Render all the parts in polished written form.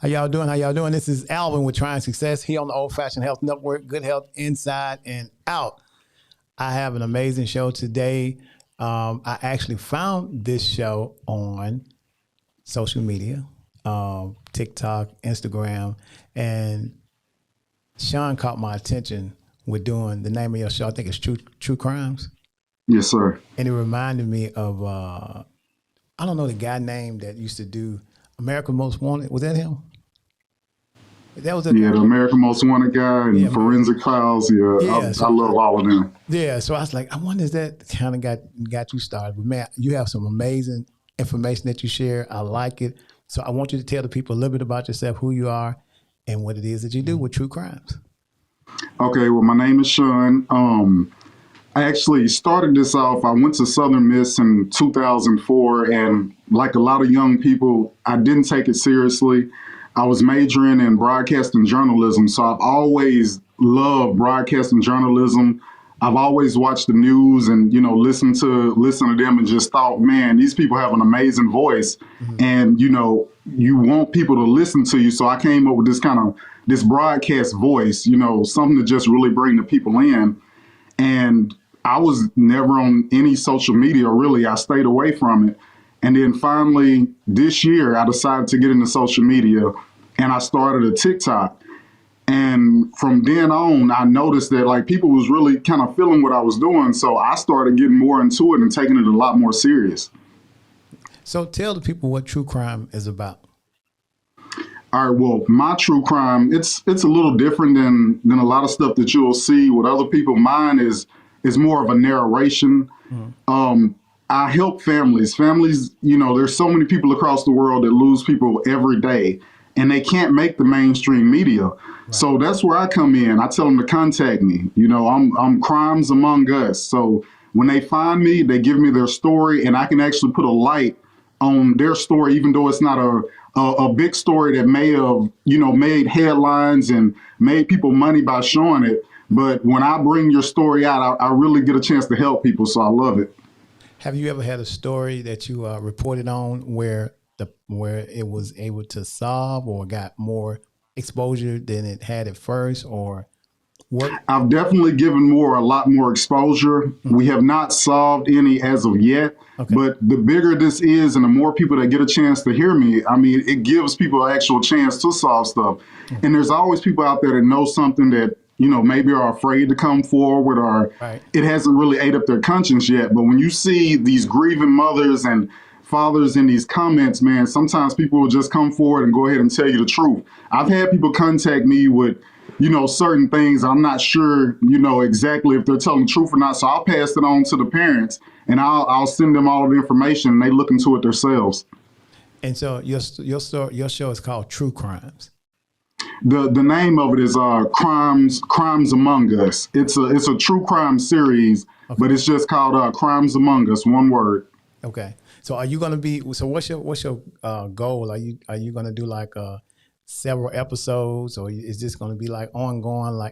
How y'all doing? How y'all doing? This is Alvin with Trying Success here on the Old Fashioned Health Network. Good health inside and out. I have an amazing show today. I actually found this show on social media, TikTok, Instagram, and Sean caught my attention with doing the name of your show. I think it's True Crimes. Yes, sir. And it reminded me of, I don't know the guy name that used to do America Most Wanted. Was that him? That was the American Most Wanted guy and Forensic Files. Yeah, I love all of them. Yeah, so I was like, I wonder if that kind of got you started. But man, you have some amazing information that you share. I like it. So I want you to tell the people a little bit about yourself, who you are, and what it is that you do with True Crimes. Okay, well, my name is Sean. I actually started this off. I went to Southern Miss in 2004, and like a lot of young people, I didn't take it seriously. I was majoring in broadcasting journalism, so I've always loved broadcasting journalism. I've always watched the news and, listened to them and just thought, man, these people have an amazing voice. Mm-hmm. And, you want people to listen to you. So I came up with this broadcast voice, something to just really bring the people in. And I was never on any social media, really. I stayed away from it. And then finally, this year, I decided to get into social media, and I started a TikTok. And from then on, I noticed that people was really kind of feeling what I was doing. So I started getting more into it and taking it a lot more serious. So tell the people what True Crime is about. All right, well, my true crime, it's a little different than a lot of stuff that you'll see with other people. Mine is more of a narration. Mm-hmm. I help families. There's so many people across the world that lose people every day, and they can't make the mainstream media. Right. So that's where I come in. I tell them to contact me. I'm Crimes Among Us. So when they find me, they give me their story, and I can actually put a light on their story, even though it's not a big story that may have, made headlines and made people money by showing it. But when I bring your story out, I really get a chance to help people. So I love it. Have you ever had a story that you reported on where it was able to solve or got more exposure than it had at first, or what? I've definitely given a lot more exposure. Mm-hmm. We have not solved any as of yet, okay. But the bigger this is and the more people that get a chance to hear me, it gives people an actual chance to solve stuff. Mm-hmm. And there's always people out there that know something that, maybe are afraid to come forward, or right. It hasn't really ate up their conscience yet. But when you see these grieving mothers and fathers in these comments, man, sometimes people will just come forward and go ahead and tell you the truth. I've had people contact me with, certain things. I'm not sure, exactly if they're telling the truth or not. So I'll pass it on to the parents, and I'll send them all of the information, and they look into it themselves. And so your show is called True Crimes. The name of it is Crimes Among Us. It's a true crime series, okay. But it's just called Crimes Among Us, one word. Okay. So are you going to be? So what's your goal? Are you going to do several episodes, or is this going to be ongoing?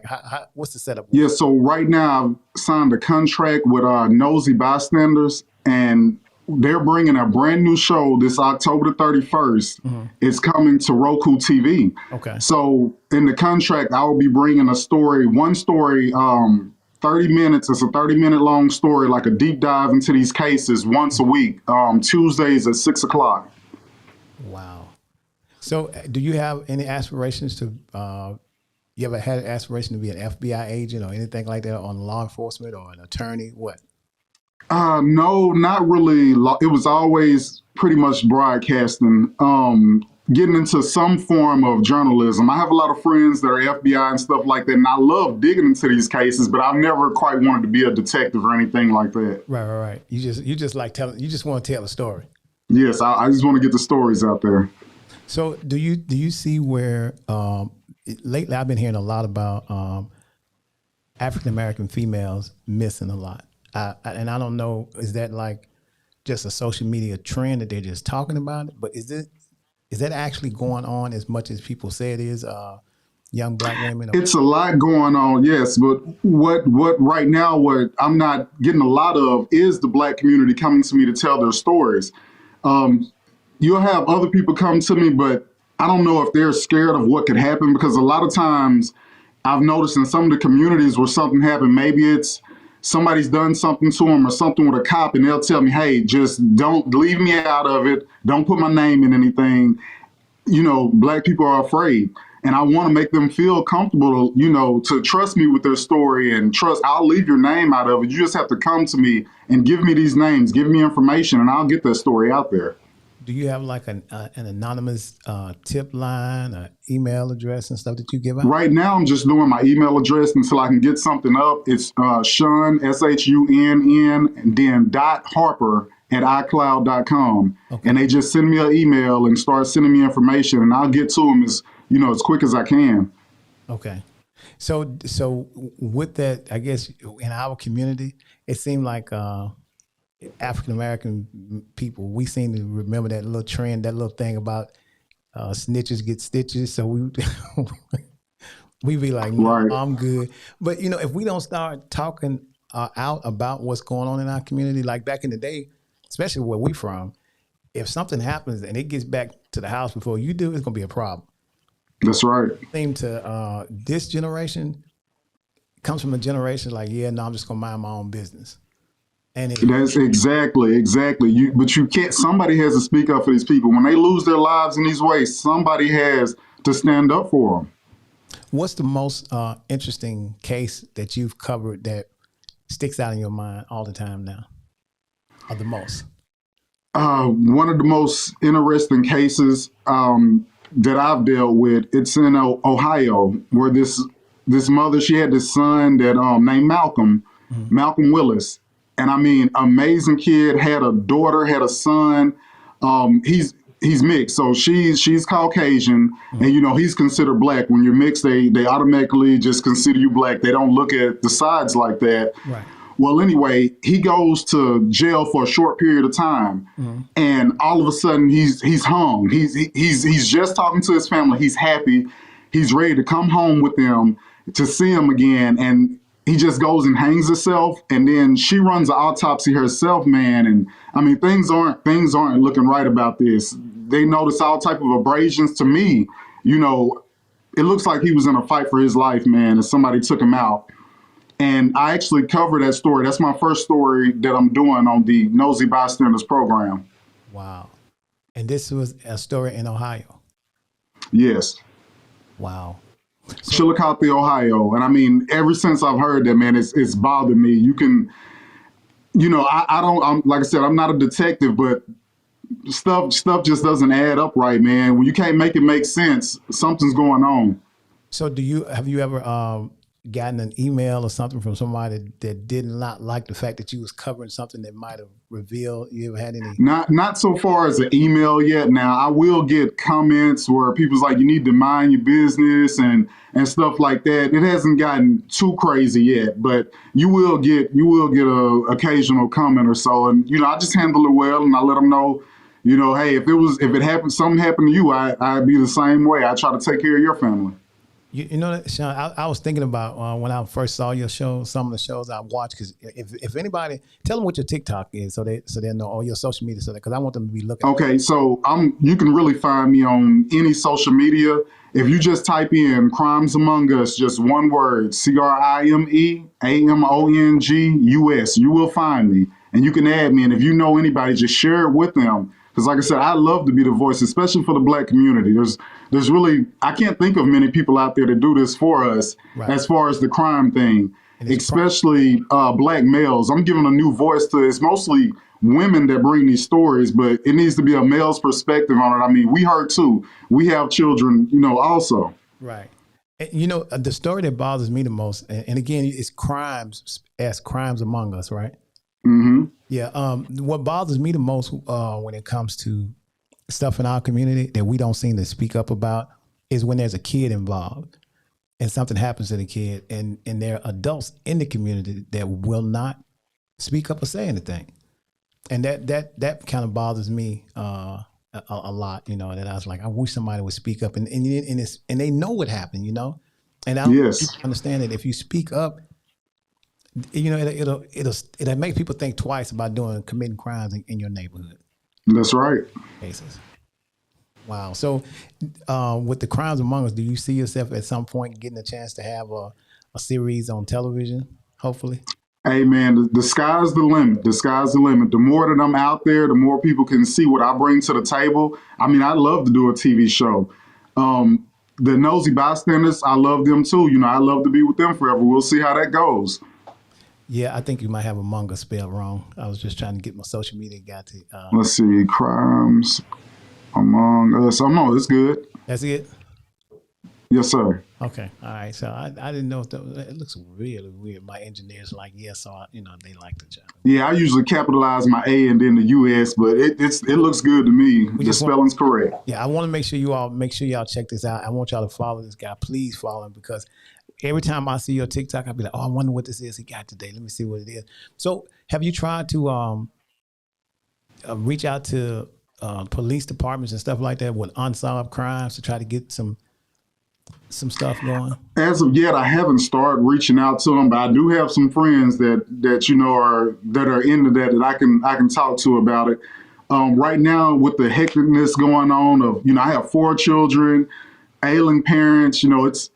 What's the setup? Yeah. So right now I've signed a contract with Nosy Bystanders, and they're bringing a brand new show this October the 31st. Mm-hmm. It's coming to Roku TV. Okay. So in the contract, I will be bringing one story, 30 minutes. It's a 30-minute long story, like a deep dive into these cases once a week, Tuesdays at 6:00. Wow. So do you have any aspirations to, you ever had an aspiration to be an FBI agent or anything like that, on law enforcement or an attorney? What? No, not really. It was always pretty much broadcasting, getting into some form of journalism. I have a lot of friends that are FBI and stuff like that, and I love digging into these cases, but I've never quite wanted to be a detective or anything like that. Right. You just like telling. You just want to tell a story. Yes, I just want to get the stories out there. So do you see where lately I've been hearing a lot about African American females missing a lot. And I don't know, is that just a social media trend that they're just talking about it? But is that actually going on as much as people say it is? Young Black women? It's a lot going on, yes. But what right now, what I'm not getting a lot of is the Black community coming to me to tell their stories. You'll have other people come to me, but I don't know if they're scared of what could happen, because a lot of times I've noticed in some of the communities where something happened, maybe it's somebody's done something to them or something with a cop, and they'll tell me, hey, just don't leave me out of it. Don't put my name in anything. Black people are afraid. And I want to make them feel comfortable, to trust me with their story and trust I'll leave your name out of it. You just have to come to me and give me these names, give me information, and I'll get that story out there. Do you have like an anonymous tip line, or email address and stuff that you give out? Right now, I'm just doing my email address until I can get something up. It's Shun, SHUNN, and then .Harper at iCloud.com. Okay. And they just send me an email and start sending me information, and I'll get to them as quick as I can. Okay. So with that, I guess in our community, it seemed like African American people, we seem to remember that little trend, that little thing about snitches get stitches. So we be like, no, Right. I'm good. But if we don't start talking out about what's going on in our community, like back in the day, especially where we from, if something happens and it gets back to the house before you do, it's gonna be a problem. That's right. Seem to this generation comes from a generation like, yeah, no, I'm just gonna mind my own business. And That's exactly. But you can't. Somebody has to speak up for these people when they lose their lives in these ways. Somebody has to stand up for them. what's the most interesting case that you've covered that sticks out in your mind all the time now, or the most? One of the most interesting cases that I've dealt with, it's in Ohio, where this mother, she had this son that named Malcolm, Malcolm Willis, and I mean, amazing kid. Had a daughter, had a son. He's mixed, so she's Caucasian, and he's considered black. When you're mixed, they automatically just consider you black. They don't look at the sides like that. Right. Well, anyway, he goes to jail for a short period of time, and all of a sudden he's hung. He's just talking to his family. He's happy. He's ready to come home with them to see him again, and he just goes and hangs himself. And then she runs an autopsy herself, man. And I mean, things aren't looking right about this. They notice all type of abrasions. To me, it looks like he was in a fight for his life, man, and somebody took him out. And I actually cover that story. That's my first story that I'm doing on the Nosy Bystanders program. Wow. And this was a story in Ohio. Yes. Wow. Chillicothe, Ohio. And I mean, ever since I've heard that, man, it's bothered me. You can, I don't, like I said, I'm not a detective, but stuff just doesn't add up right, man. When you can't make it make sense, something's going on. So have you ever gotten an email or something from somebody that did not like the fact that you was covering something that might have revealed? You ever had any? Not so far as an email yet. Now I will get comments where people's like, you need to mind your business and stuff like that. It hasn't gotten too crazy yet, but you will get a occasional comment or so. And I just handle it well, and I let them know, hey, if it happened, something happened to you, I'd be the same way. I try to take care of your family. You know that, Sean, I was thinking about when I first saw your show, some of the shows I watched, because if anybody, tell them what your TikTok is so they know all your social media, because I want them to be looking. Okay, so you can really find me on any social media. If you just type in Crimes Among Us, just one word, CrimeAmongus, you will find me, and you can add me. And if you know anybody, just share it with them. Because like I said, I love to be the voice, especially for the Black community. There's really, I can't think of many people out there to do this for us, right, as far as the crime thing, especially Black males. I'm giving a new voice to, it's mostly women that bring these stories, but it needs to be a male's perspective on it. I mean, we hurt too. We have children, also. Right. And, the story that bothers me the most, and again, it's crimes among us, right? Mm-hmm. Yeah. What bothers me the most when it comes to stuff in our community that we don't seem to speak up about is when there's a kid involved and something happens to the kid, and there are adults in the community that will not speak up or say anything. And that kind of bothers me a lot, that I was like, I wish somebody would speak up, and they know what happened, and I don't understand that if you speak up, it'll make people think twice about committing crimes in your neighborhood. That's right. Cases. Wow. So, with the Crimes Among Us, do you see yourself at some point getting a chance to have a series on television? Hopefully. Hey man, the sky's the limit. The sky's the limit. The more that I'm out there, the more people can see what I bring to the table. I mean, I'd love to do a TV show. The nosy bystanders, I love them too. You know, I love to be with them forever. We'll see how that goes. Yeah, I think you might have Among Us spelled wrong. I was just trying to get my social media guy to. Let's see, crimes among us. Oh no, it's good. That's it. Yes, sir. Okay. All right. So I didn't know if it looks really weird. My engineers like yes, so they like the job. Yeah, I usually capitalize my A and then the US, but it looks good to me. The spelling's correct. Yeah, I want to make sure y'all check this out. I want y'all to follow this guy. Please follow him because every time I see your TikTok, I'll be like, oh, I wonder what this is he got today. Let me see what it is. So, have you tried to reach out to police departments and stuff like that with unsolved crimes to try to get some stuff going? As of yet, I haven't started reaching out to them, but I do have some friends that are into that I can talk to about it. Right now, with the hecticness going on of I have 4 children, ailing parents.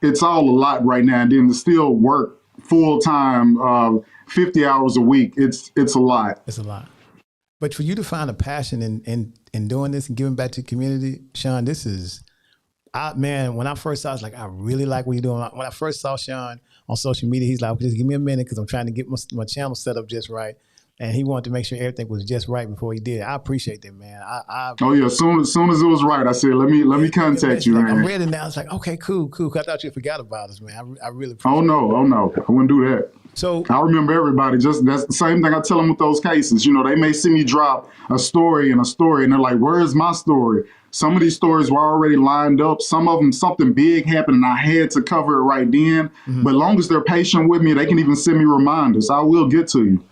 It's all a lot right now, and then to still work full time, 50 hours a week. It's a lot. It's a lot. But for you to find a passion in doing this and giving back to the community, Sean, this is. Man, when I first saw it, I was like, I really like what you're doing. When I first saw Sean on social media, he's like, just give me a minute because I'm trying to get my channel set up just right. And he wanted to make sure everything was just right before he did. I appreciate that, man. Oh yeah, as soon as it was right, I said, let me contact you, like, man. I'm ready now. It's like, okay, cool. I thought you forgot about us, man. I really appreciate Oh no, I wouldn't do that. So I remember everybody. Just that's the same thing I tell them with those cases. They may see me drop a story, and they're like, "Where's my story?" Some of these stories were already lined up. Some of them, something big happened, and I had to cover it right then. Mm-hmm. But as long as they're patient with me, they can even send me reminders. I will get to you.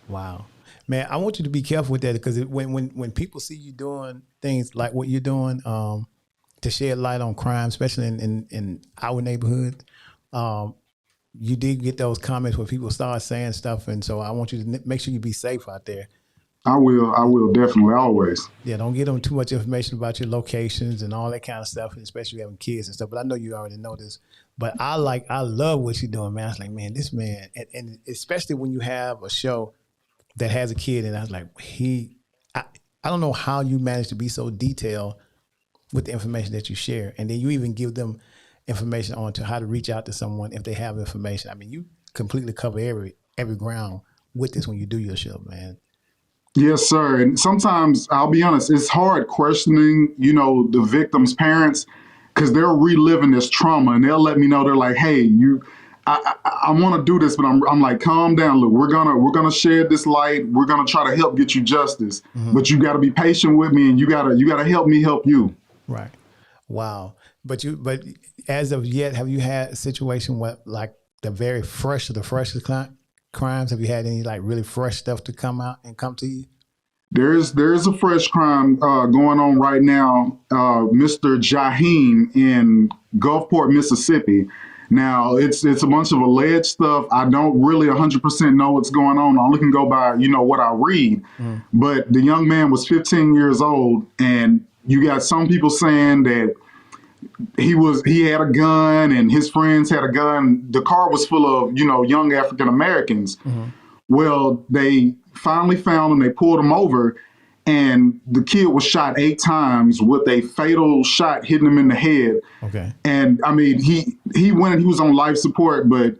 Wow, man, I want you to be careful with that because when people see you doing things like what you're doing to shed light on crime, especially in our neighborhood. You did get those comments where people start saying stuff, and so I want you to make sure you be safe out there. I will definitely, always. Yeah, don't give them too much information about your locations and all that kind of stuff, especially having kids and stuff. But I know you already know this. But I love what you're doing, man. I was like, man, this man, and especially when you have a show that has a kid, and I was like, I don't know how you manage to be so detailed with the information that you share, and then you even give them information on to how to reach out to someone if they have information. I mean, you completely cover every ground with this when you do your show, man. Yes, sir. And sometimes, I'll be honest, it's hard questioning, the victim's parents because they're reliving this trauma, and they'll let me know. They're like, "Hey, I want to do this," but I'm like, "Calm down. Look, we're gonna shed this light. We're gonna try to help get you justice, but you got to be patient with me, and you gotta help me help you." Right. Wow. But as of yet, have you had a situation where like the freshest crimes? Have you had any like really fresh stuff to come to you? There's a fresh crime going on right now, Mr. Jaheem in Gulfport, Mississippi. Now it's a bunch of alleged stuff. I don't really 100% know what's going on. I only can go by what I read. But the young man was 15 years old, and you got some people saying that he had a gun and his friends had a gun. The car was full of, young African Americans. Mm-hmm. Well, they finally found him. They pulled him over, and the kid was shot 8 times with a fatal shot hitting him in the head. Okay. And I mean, he went and he was on life support, but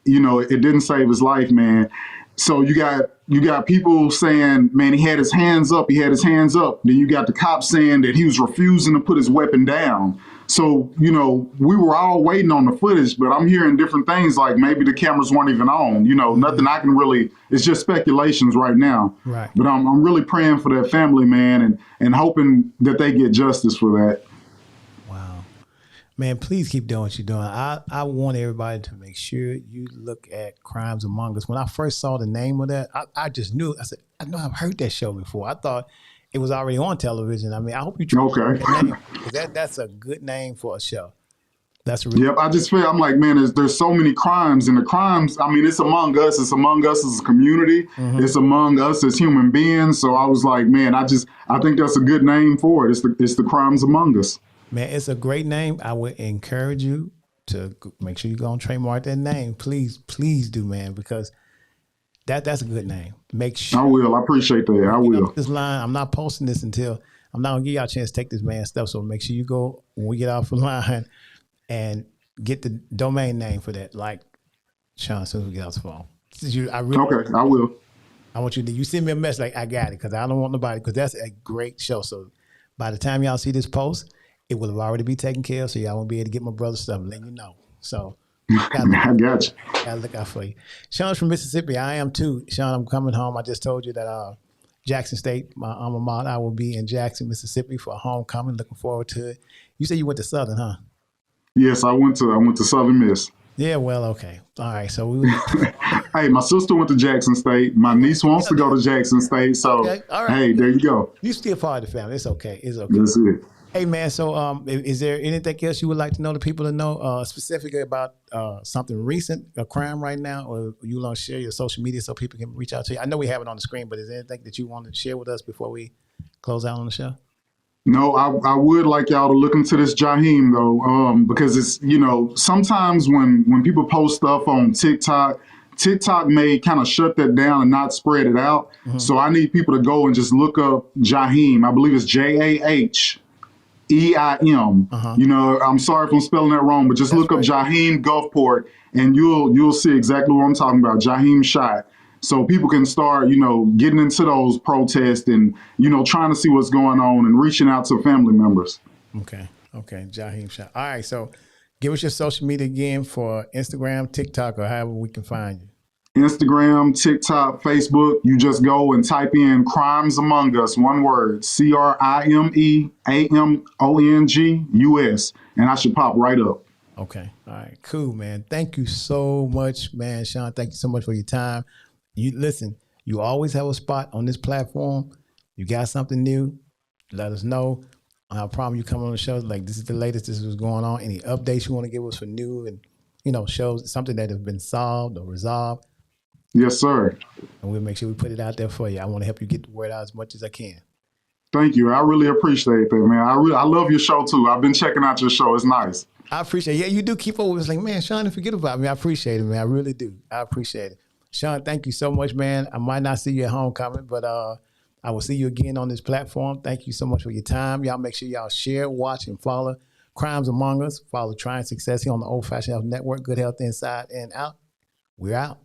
it didn't save his life, man. So you got people saying, man, he had his hands up. Then you got the cops saying that he was refusing to put his weapon down. So, we were all waiting on the footage, but I'm hearing different things like maybe the cameras weren't even on. Nothing I can really, it's just speculations right now. Right. But I'm really praying for that family, man, and hoping that they get justice for that. Wow. Man, please keep doing what you're doing. I want everybody to make sure you look at Crimes Among Us. When I first saw the name of that, I just knew. I said, I know I've heard that show before. I thought it was already on television. I mean, I hope you try that name, because that's a good name for a show. That's the reason. Yep, I just feel I'm like, man, there's so many crimes, and the crimes. I mean, it's among us. It's among us as a community. It's among us as human beings. So I was like, man, I think that's a good name for it. It's the crimes among us. Man, it's a great name. I would encourage you to make sure you go and trademark that name. Please do, man, because that's a good name. Make sure. I will. I appreciate that. I will. This line, I'm not posting this until I'm not gonna give y'all a chance to take this man's stuff. So make sure you go when we get off the line and get the domain name for that. Like Sean, as soon as we get off the phone. Okay, I will. I want you send me a message like I got it, because I don't want nobody, because that's a great show. So by the time y'all see this post, it will have already be taken care of, so y'all won't be able to get my brother's stuff, letting you know. So I got you. Gotta look out for you. Sean's from Mississippi. I am too. Sean, I'm coming home. I just told you that Jackson State, my alma mater, I will be in Jackson, Mississippi for a homecoming. Looking forward to it. You said you went to Southern, huh? Yes, I went to Southern Miss. Yeah, well, okay. All right. So we Hey, my sister went to Jackson State. My niece wants to go to Jackson State. So, okay. All right. Hey, there you go. You still part of the family. It's okay. It's okay. That's it. Hey, man, so is there anything else you would like to know, the people to know specifically about something recent, a crime right now, or you want to share your social media so people can reach out to you? I know we have it on the screen, but is there anything that you want to share with us before we close out on the show? No, I would like y'all to look into this Jaheim, though, because it's, sometimes when people post stuff on TikTok may kind of shut that down and not spread it out. Mm-hmm. So I need people to go and just look up Jaheim. I believe it's Jaheim. I'm sorry if I'm spelling that wrong, but just look up Jaheim Gulfport and you'll see exactly what I'm talking about. Jaheim shot. So people can start, getting into those protests and, trying to see what's going on and reaching out to family members. Okay. Jaheim shot. All right. So give us your social media again for Instagram, TikTok, or however we can find you. Instagram, TikTok, Facebook. You just go and type in Crimes Among Us, one word, CRIMEAMONGUS, and I should pop right up. Okay. All right. Cool, man. Thank you so much, man. Sean, thank you so much for your time. You listen, you always have a spot on this platform. You got something new, let us know. I promise you come on the show, like this is the latest, this is what's going on. Any updates you want to give us for new and, shows, something that has been solved or resolved. Yes, sir. And we'll make sure we put it out there for you. I want to help you get the word out as much as I can. Thank you. I really appreciate that, man. I love your show, too. I've been checking out your show. It's nice. I appreciate it. Yeah, you do keep up with us. Like, man, Sean, don't forget about me. I appreciate it, man. I really do. I appreciate it. Sean, thank you so much, man. I might not see you at homecoming, but I will see you again on this platform. Thank you so much for your time. Y'all make sure y'all share, watch, and follow Crimes Among Us. Follow Trying Success here on the Old Fashioned Health Network. Good health inside and out. We're out.